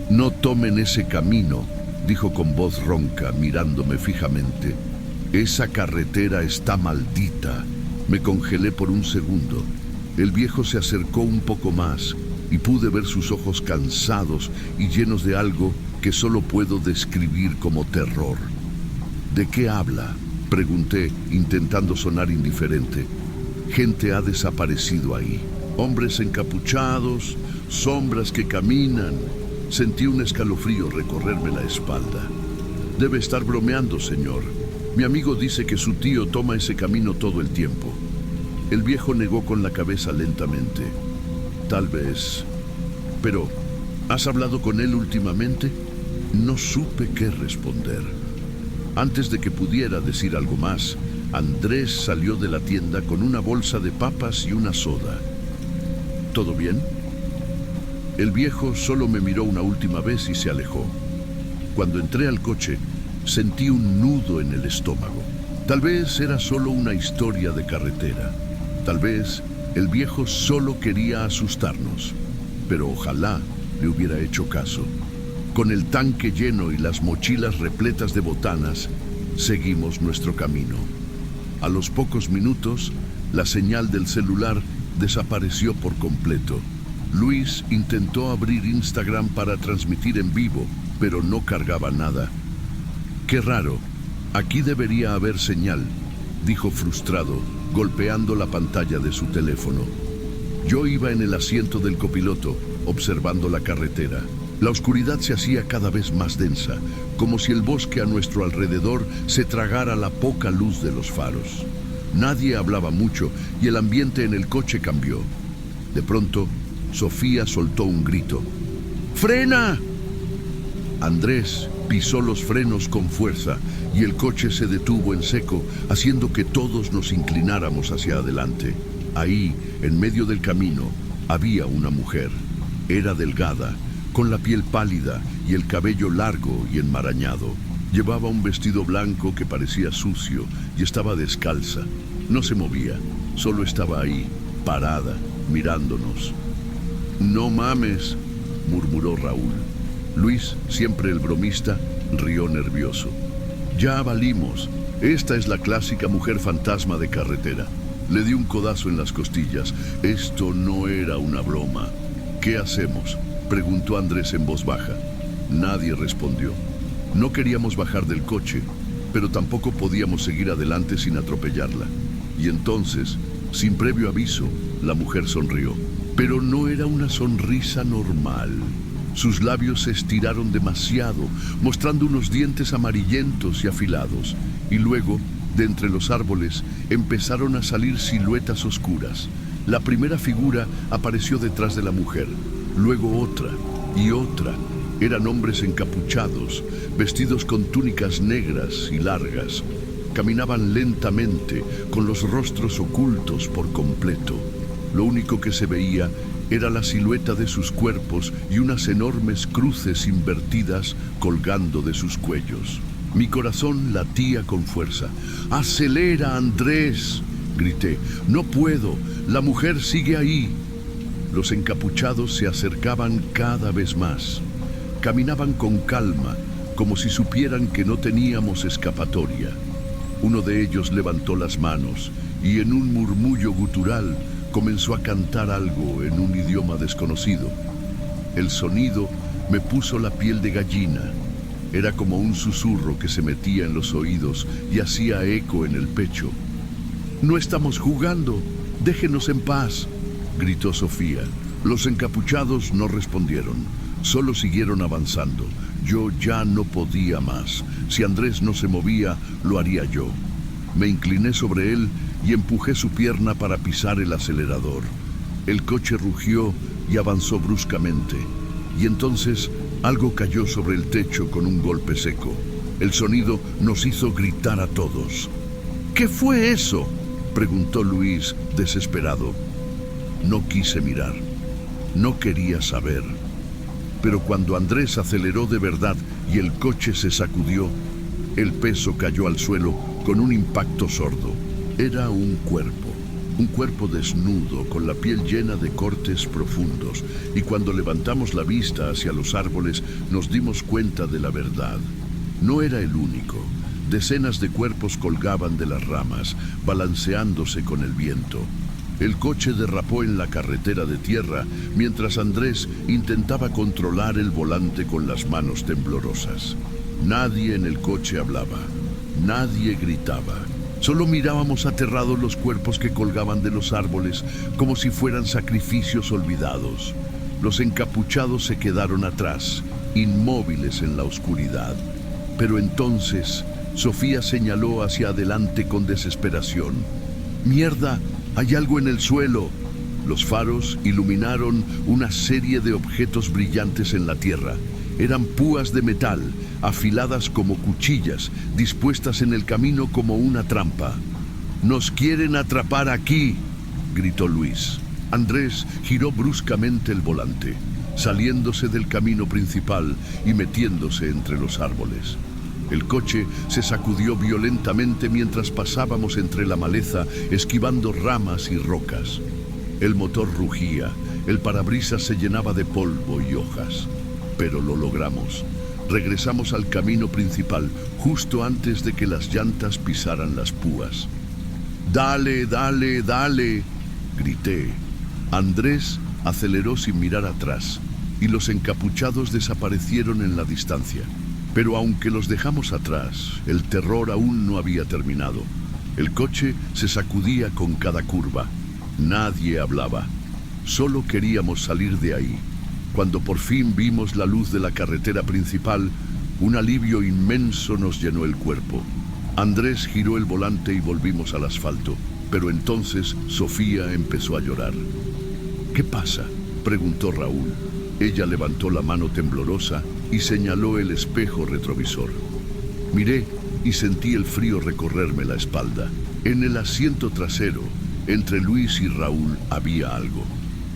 «No tomen ese camino», dijo con voz ronca, mirándome fijamente. «Esa carretera está maldita». Me congelé por un segundo. El viejo se acercó un poco más y pude ver sus ojos cansados y llenos de algo que solo puedo describir como terror. «¿De qué habla?», pregunté, intentando sonar indiferente. «Gente ha desaparecido ahí. Hombres encapuchados, sombras que caminan». Sentí un escalofrío recorrerme la espalda. «Debe estar bromeando, señor. Mi amigo dice que su tío toma ese camino todo el tiempo». El viejo negó con la cabeza lentamente. «Tal vez. Pero, ¿has hablado con él últimamente?». No supe qué responder. Antes de que pudiera decir algo más, Andrés salió de la tienda con una bolsa de papas y una soda. «¿Todo bien?». El viejo solo me miró una última vez y se alejó. Cuando entré al coche, sentí un nudo en el estómago. Tal vez era solo una historia de carretera. Tal vez el viejo solo quería asustarnos. Pero ojalá le hubiera hecho caso. Con el tanque lleno y las mochilas repletas de botanas, seguimos nuestro camino. A los pocos minutos, la señal del celular desapareció por completo. Luis intentó abrir Instagram para transmitir en vivo, pero no cargaba nada. «Qué raro, aquí debería haber señal», dijo frustrado, golpeando la pantalla de su teléfono. Yo iba en el asiento del copiloto observando la carretera. La oscuridad se hacía cada vez más densa, como si el bosque a nuestro alrededor se tragara la poca luz de los faros. Nadie hablaba mucho y el ambiente en el coche cambió. De pronto, Sofía soltó un grito. ¡Frena! Andrés pisó los frenos con fuerza y el coche se detuvo en seco, haciendo que todos nos inclináramos hacia adelante. Ahí, en medio del camino, había una mujer. Era delgada, con la piel pálida y el cabello largo y enmarañado. Llevaba un vestido blanco que parecía sucio y estaba descalza. No se movía, solo estaba ahí, parada, mirándonos. «No mames», murmuró Raúl. Luis, siempre el bromista, rió nervioso. «Ya valimos. Esta es la clásica mujer fantasma de carretera». Le di un codazo en las costillas. Esto no era una broma. «¿Qué hacemos?», preguntó Andrés en voz baja. Nadie respondió. No queríamos bajar del coche, pero tampoco podíamos seguir adelante sin atropellarla. Y entonces, sin previo aviso, la mujer sonrió. Pero no era una sonrisa normal. Sus labios se estiraron demasiado, mostrando unos dientes amarillentos y afilados. Y luego, de entre los árboles, empezaron a salir siluetas oscuras. La primera figura apareció detrás de la mujer, luego otra y otra. Eran hombres encapuchados, vestidos con túnicas negras y largas. Caminaban lentamente, con los rostros ocultos por completo. Lo único que se veía era la silueta de sus cuerpos y unas enormes cruces invertidas colgando de sus cuellos. Mi corazón latía con fuerza. «¡Acelera, Andrés!», grité. «No puedo, la mujer sigue ahí». Los encapuchados se acercaban cada vez más. Caminaban con calma, como si supieran que no teníamos escapatoria. Uno de ellos levantó las manos y en un murmullo gutural comenzó a cantar algo en un idioma desconocido. El sonido me puso la piel de gallina. Era como un susurro que se metía en los oídos y hacía eco en el pecho. «No estamos jugando, déjenos en paz», gritó Sofía. Los encapuchados no respondieron, solo siguieron avanzando. Yo ya no podía más. Si Andrés no se movía, lo haría yo. Me incliné sobre él y empujé su pierna para pisar el acelerador. El coche rugió y avanzó bruscamente. Y entonces algo cayó sobre el techo con un golpe seco. El sonido nos hizo gritar a todos. «¿Qué fue eso?», preguntó Luis, desesperado. No quise mirar. No quería saber. Pero cuando Andrés aceleró de verdad y el coche se sacudió, el peso cayó al suelo con un impacto sordo. Era un cuerpo desnudo, con la piel llena de cortes profundos, y cuando levantamos la vista hacia los árboles nos dimos cuenta de la verdad. No era el único. Decenas de cuerpos colgaban de las ramas, balanceándose con el viento. El coche derrapó en la carretera de tierra, mientras Andrés intentaba controlar el volante con las manos temblorosas. Nadie en el coche hablaba, nadie gritaba. Solo mirábamos aterrados los cuerpos que colgaban de los árboles como si fueran sacrificios olvidados. Los encapuchados se quedaron atrás, inmóviles en la oscuridad. Pero entonces Sofía señaló hacia adelante con desesperación. «¡Mierda! ¡Hay algo en el suelo!». Los faros iluminaron una serie de objetos brillantes en la tierra. Eran púas de metal, afiladas como cuchillas, dispuestas en el camino como una trampa. «¡Nos quieren atrapar aquí!», gritó Luis. Andrés giró bruscamente el volante, saliéndose del camino principal y metiéndose entre los árboles. El coche se sacudió violentamente mientras pasábamos entre la maleza, esquivando ramas y rocas. El motor rugía, el parabrisas se llenaba de polvo y hojas. Pero lo logramos. Regresamos al camino principal, justo antes de que las llantas pisaran las púas. «¡Dale, dale, dale!», grité. Andrés aceleró sin mirar atrás, y los encapuchados desaparecieron en la distancia. Pero aunque los dejamos atrás, el terror aún no había terminado. El coche se sacudía con cada curva. Nadie hablaba. Solo queríamos salir de ahí. Cuando por fin vimos la luz de la carretera principal, un alivio inmenso nos llenó el cuerpo. Andrés giró el volante y volvimos al asfalto, pero entonces Sofía empezó a llorar. ¿Qué pasa?, preguntó Raúl. Ella levantó la mano temblorosa y señaló el espejo retrovisor. Miré y sentí el frío recorrerme la espalda. En el asiento trasero, entre Luis y Raúl, había algo.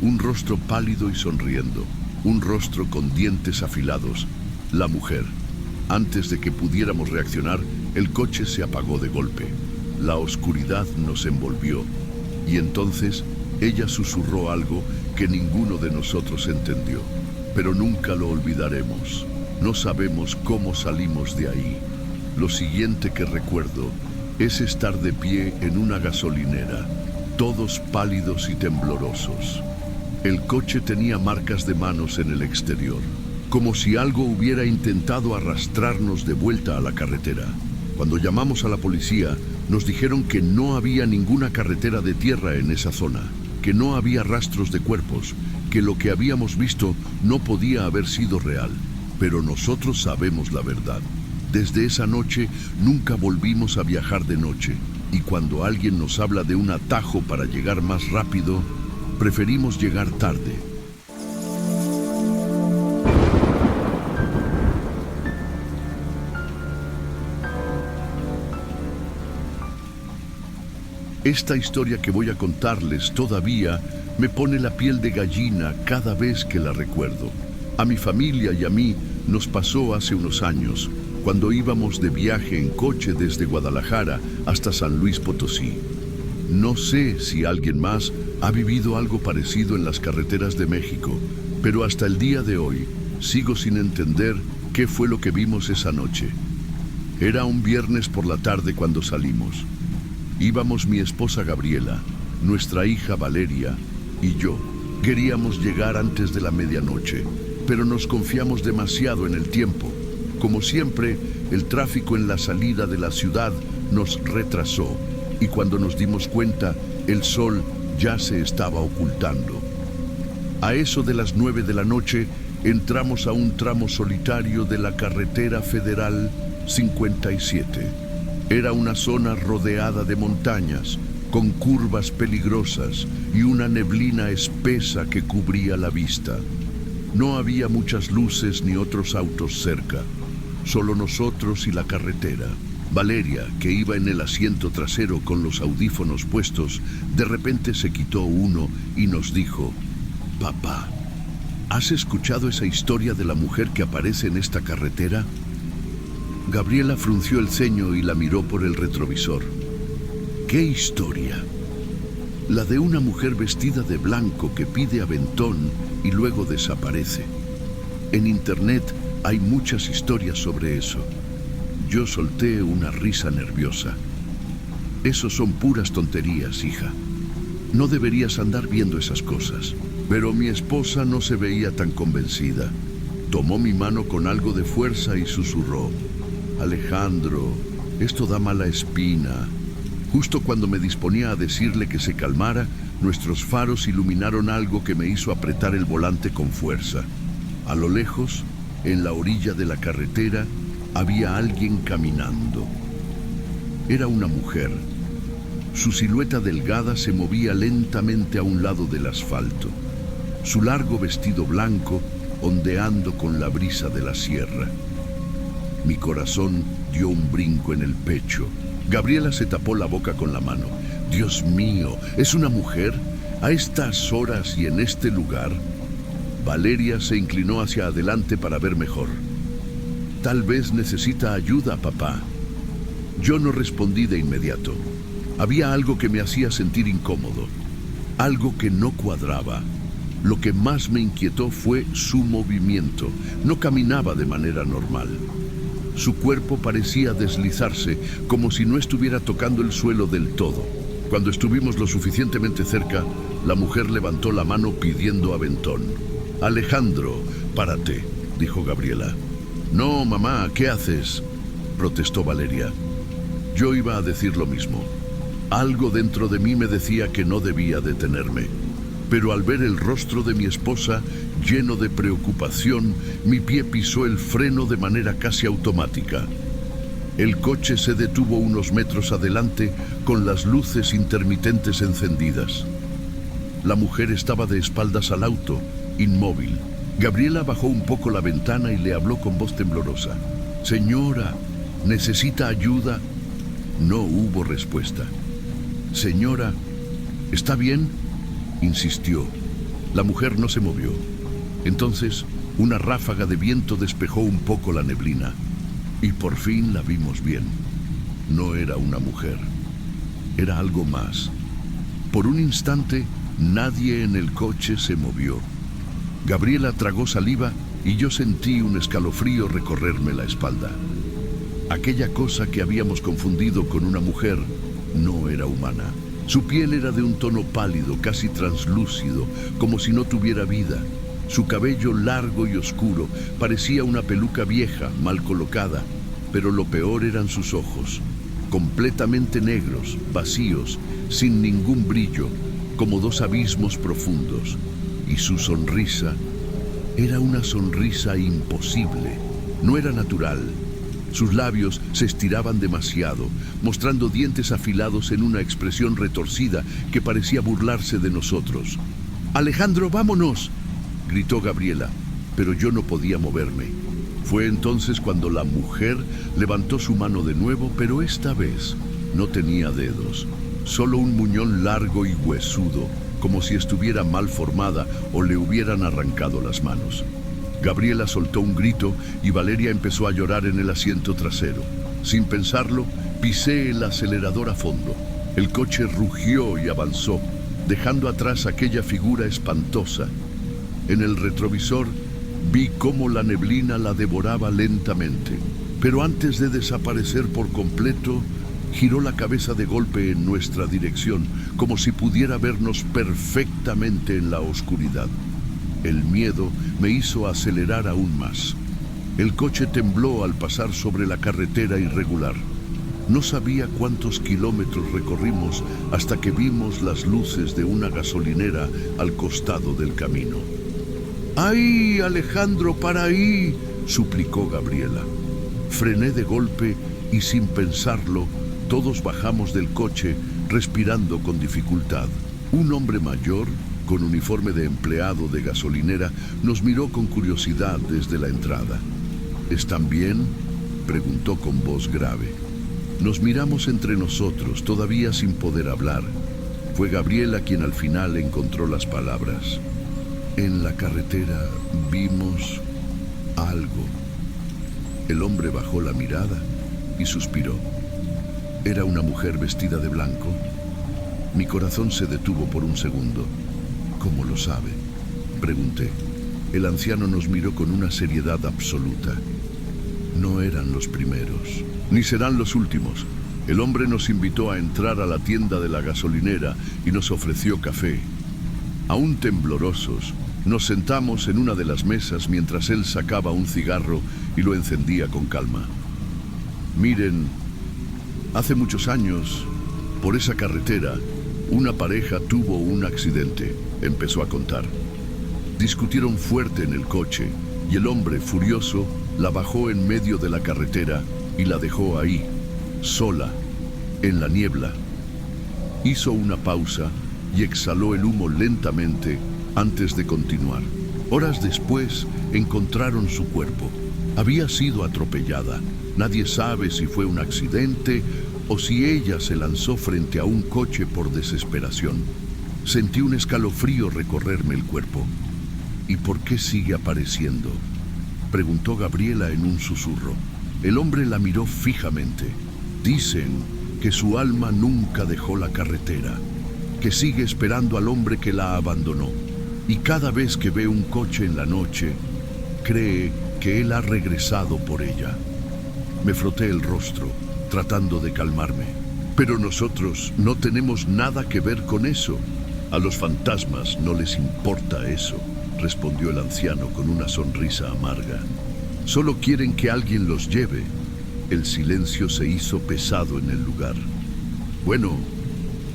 Un rostro pálido y sonriendo. Un rostro con dientes afilados. La mujer. Antes de que pudiéramos reaccionar, el coche se apagó de golpe. La oscuridad nos envolvió. Y entonces ella susurró algo que ninguno de nosotros entendió. Pero nunca lo olvidaremos. No sabemos cómo salimos de ahí. Lo siguiente que recuerdo es estar de pie en una gasolinera, todos pálidos y temblorosos. El coche tenía marcas de manos en el exterior, como si algo hubiera intentado arrastrarnos de vuelta a la carretera. Cuando llamamos a la policía, nos dijeron que no había ninguna carretera de tierra en esa zona, que no había rastros de cuerpos, que lo que habíamos visto no podía haber sido real. Pero nosotros sabemos la verdad. Desde esa noche nunca volvimos a viajar de noche, y cuando alguien nos habla de un atajo para llegar más rápido, preferimos llegar tarde. Esta historia que voy a contarles todavía me pone la piel de gallina cada vez que la recuerdo. A mi familia y a mí nos pasó hace unos años, cuando íbamos de viaje en coche desde Guadalajara hasta San Luis Potosí. No sé si alguien más ha vivido algo parecido en las carreteras de México, pero hasta el día de hoy sigo sin entender qué fue lo que vimos esa noche. Era un viernes por la tarde cuando salimos. Íbamos mi esposa Gabriela, nuestra hija Valeria y yo. Queríamos llegar antes de la medianoche, pero nos confiamos demasiado en el tiempo. Como siempre, el tráfico en la salida de la ciudad nos retrasó y cuando nos dimos cuenta, el sol ya se estaba ocultando. A eso de las 9 de la noche, entramos a un tramo solitario de la carretera federal 57. Era una zona rodeada de montañas, con curvas peligrosas y una neblina espesa que cubría la vista. No había muchas luces ni otros autos cerca, solo nosotros y la carretera. Valeria, que iba en el asiento trasero con los audífonos puestos, de repente se quitó uno y nos dijo: «Papá, ¿has escuchado esa historia de la mujer que aparece en esta carretera?». Gabriela frunció el ceño y la miró por el retrovisor. ¿Qué historia? La de una mujer vestida de blanco que pide aventón y luego desaparece. En internet hay muchas historias sobre eso. Yo solté una risa nerviosa. Eso son puras tonterías, hija. No deberías andar viendo esas cosas. Pero mi esposa no se veía tan convencida. Tomó mi mano con algo de fuerza y susurró: «Alejandro, esto da mala espina». Justo cuando me disponía a decirle que se calmara, nuestros faros iluminaron algo que me hizo apretar el volante con fuerza. A lo lejos, en la orilla de la carretera, había alguien caminando. Era una mujer. Su silueta delgada se movía lentamente a un lado del asfalto. Su largo vestido blanco ondeando con la brisa de la sierra. Mi corazón dio un brinco en el pecho. Gabriela se tapó la boca con la mano. «Dios mío, ¿es una mujer? ¿A estas horas y en este lugar?». Valeria se inclinó hacia adelante para ver mejor. «Tal vez necesita ayuda, papá». Yo no respondí de inmediato. Había algo que me hacía sentir incómodo, algo que no cuadraba. Lo que más me inquietó fue su movimiento. No caminaba de manera normal. Su cuerpo parecía deslizarse, como si no estuviera tocando el suelo del todo. Cuando estuvimos lo suficientemente cerca, la mujer levantó la mano pidiendo aventón. «Alejandro, párate», dijo Gabriela. «No, mamá, ¿qué haces?», protestó Valeria. Yo iba a decir lo mismo. Algo dentro de mí me decía que no debía detenerme. pero al ver el rostro de mi esposa lleno de preocupación, mi pie pisó el freno de manera casi automática. El coche se detuvo unos metros adelante con las luces intermitentes encendidas. La mujer estaba de espaldas al auto, inmóvil. Gabriela bajó un poco la ventana y le habló con voz temblorosa. «Señora, ¿necesita ayuda?» No hubo respuesta. «Señora, ¿está bien?», insistió. La mujer no se movió. Entonces, una ráfaga de viento despejó un poco la neblina. Y por fin la vimos bien. No era una mujer. Era algo más. Por un instante, nadie en el coche se movió. Gabriela tragó saliva y yo sentí un escalofrío recorrerme la espalda. Aquella cosa que habíamos confundido con una mujer no era humana. Su piel era de un tono pálido, casi translúcido, como si no tuviera vida. Su cabello largo y oscuro parecía una peluca vieja, mal colocada, pero lo peor eran sus ojos, completamente negros, vacíos, sin ningún brillo, como dos abismos profundos. Y su sonrisa era una sonrisa imposible, no era natural. Sus labios se estiraban demasiado, mostrando dientes afilados en una expresión retorcida que parecía burlarse de nosotros. «Alejandro, vámonos», gritó Gabriela, pero yo no podía moverme. Fue entonces cuando la mujer levantó su mano de nuevo, pero esta vez no tenía dedos, solo un muñón largo y huesudo, como si estuviera mal formada o le hubieran arrancado las manos. Gabriela soltó un grito y Valeria empezó a llorar en el asiento trasero. Sin pensarlo, pisé el acelerador a fondo. El coche rugió y avanzó, dejando atrás aquella figura espantosa. En el retrovisor vi cómo la neblina la devoraba lentamente, pero antes de desaparecer por completo, giró la cabeza de golpe en nuestra dirección, como si pudiera vernos perfectamente en la oscuridad. El miedo me hizo acelerar aún más. El coche tembló al pasar sobre la carretera irregular. No sabía cuántos kilómetros recorrimos hasta que vimos las luces de una gasolinera al costado del camino. «¡Ay, Alejandro, para ahí!», suplicó Gabriela. Frené de golpe y sin pensarlo, todos bajamos del coche, respirando con dificultad. Un hombre mayor, con uniforme de empleado de gasolinera, nos miró con curiosidad desde la entrada. «¿Están bien?», preguntó con voz grave. Nos miramos entre nosotros, todavía sin poder hablar. Fue Gabriela quien al final encontró las palabras. «En la carretera vimos algo». El hombre bajó la mirada y suspiró. Era una mujer vestida de blanco. Mi corazón se detuvo por un segundo. «¿Cómo lo sabe?», pregunté. El anciano nos miró con una seriedad absoluta. «No eran los primeros, ni serán los últimos. El hombre nos invitó a entrar a la tienda de la gasolinera y nos ofreció café. Aún temblorosos, nos sentamos en una de las mesas mientras él sacaba un cigarro y lo encendía con calma. Miren, hace muchos años, por esa carretera, una pareja tuvo un accidente», empezó a contar. Discutieron fuerte en el coche y el hombre, furioso, la bajó en medio de la carretera y la dejó ahí, sola, en la niebla. Hizo una pausa y exhaló el humo lentamente antes de continuar. Horas después encontraron su cuerpo. Había sido atropellada. Nadie sabe si fue un accidente o si ella se lanzó frente a un coche por desesperación. Sentí un escalofrío recorrerme el cuerpo. «¿Y por qué sigue apareciendo?», preguntó Gabriela en un susurro. El hombre la miró fijamente. «Dicen que su alma nunca dejó la carretera, que sigue esperando al hombre que la abandonó. Y cada vez que ve un coche en la noche, cree que él ha regresado por ella». Me froté el rostro, tratando de calmarme. «Pero nosotros no tenemos nada que ver con eso. A los fantasmas no les importa eso», respondió el anciano con una sonrisa amarga. «Solo quieren que alguien los lleve». El silencio se hizo pesado en el lugar. «Bueno,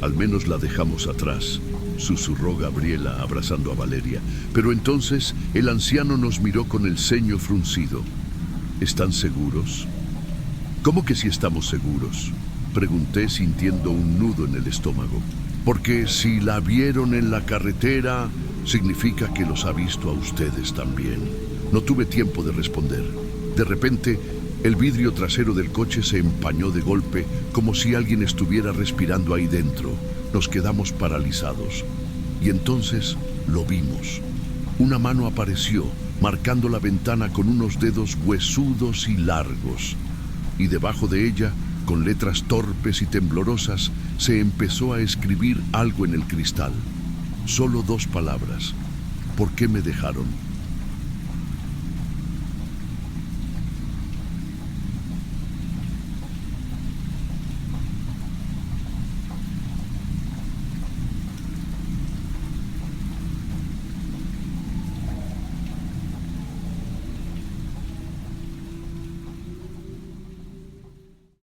Al menos la dejamos atrás, susurró Gabriela abrazando a Valeria. Pero entonces el anciano nos miró con el ceño fruncido. ¿Están seguros? ¿Cómo que si estamos seguros? Pregunté sintiendo un nudo en el estómago. Porque si la vieron en la carretera, significa que los ha visto a ustedes también. No tuve tiempo de responder. De repente, el vidrio trasero del coche se empañó de golpe, como si alguien estuviera respirando ahí dentro. Nos quedamos paralizados. Y entonces lo vimos. Una mano apareció, marcando la ventana con unos dedos huesudos y largos. Y debajo de ella, con letras torpes y temblorosas, se empezó a escribir algo en el cristal. Solo 2 palabras. ¿Por qué me dejaron?